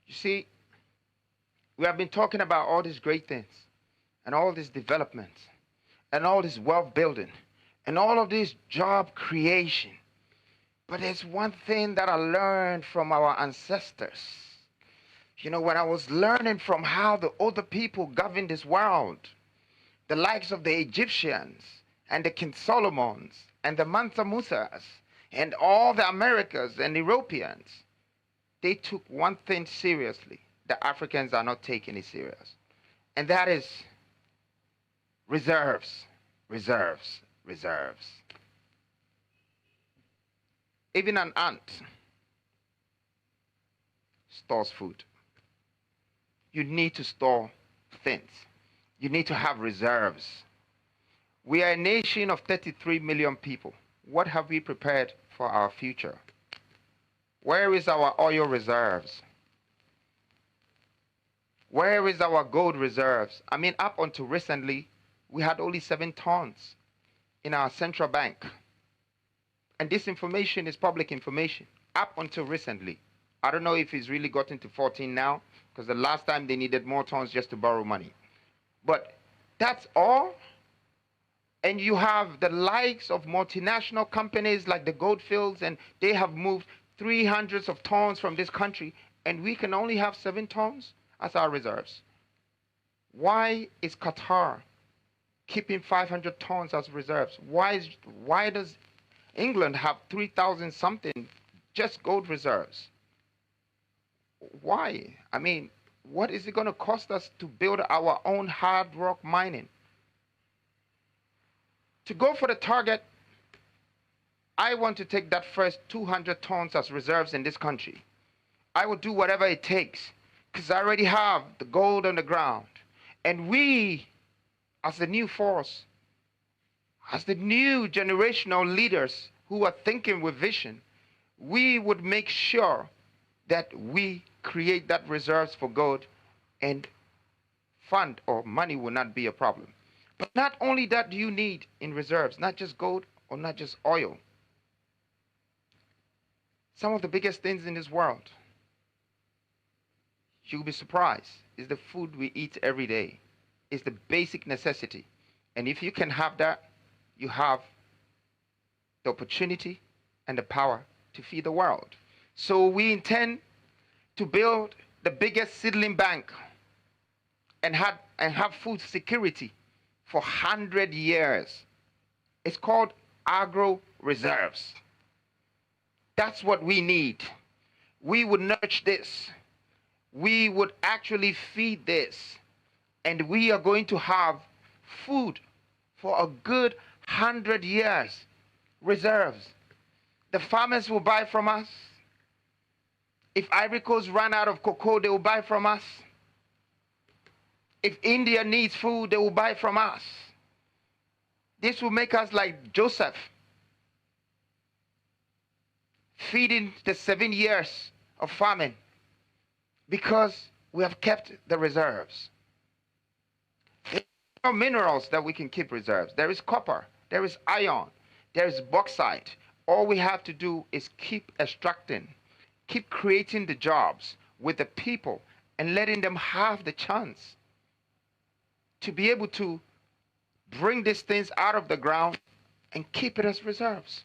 You see, we have been talking about all these great things and all this development and all this wealth building and all of this job creation. But there's one thing that I learned from our ancestors. You know, when I was learning from how the other people governed this world, the likes of the Egyptians and the King Solomons and the Mansa Musas and all the Americas and Europeans, they took one thing seriously. The Africans are not taking it serious. And that is reserves, reserves, reserves. Even an ant stores food. You need to store things. You need to have reserves. We are a nation of 33 million people. What have we prepared for our future? Where is our oil reserves? Where is our gold reserves? I mean, up until recently, we had only 7 tons in our central bank. And this information is public information. Up until recently. I don't know if it's really gotten to 14 now, because the last time they needed more tons just to borrow money. But that's all. And you have the likes of multinational companies like the Goldfields, and they have moved 300s of tons from this country, and we can only have 7 tons as our reserves. Why is Qatar keeping 500 tons as reserves? Why does England have 3,000 something just gold reserves? Why? I mean, what is it going to cost us to build our own hard rock mining? To go for the target, I want to take that first 200 tons as reserves in this country. I will do whatever it takes because I already have the gold on the ground. And we, as the new force, as the new generational leaders who are thinking with vision, we would make sure that we create that reserves for gold, and fund or money will not be a problem. But not only that do you need in reserves, not just gold or not just oil. Some of the biggest things in this world, you'll be surprised, is the food we eat every day. It's the basic necessity. And if you can have that, you have the opportunity and the power to feed the world. So we intend to build the biggest seedling bank and have food security for 100 years. It's called agro reserves. That's what we need. We would nurture this. We would actually feed this. And we are going to have food for a good 100 years. Reserves. The farmers will buy from us. If Ivory Coast run out of cocoa, they will buy from us. If India needs food, they will buy from us. This will make us like Joseph, feeding the 7 years of famine, because we have kept the reserves. There are minerals that we can keep reserves. There is copper, there is iron, there is bauxite. All we have to do is keep extracting, keep creating the jobs with the people and letting them have the chance to be able to bring these things out of the ground and keep it as reserves.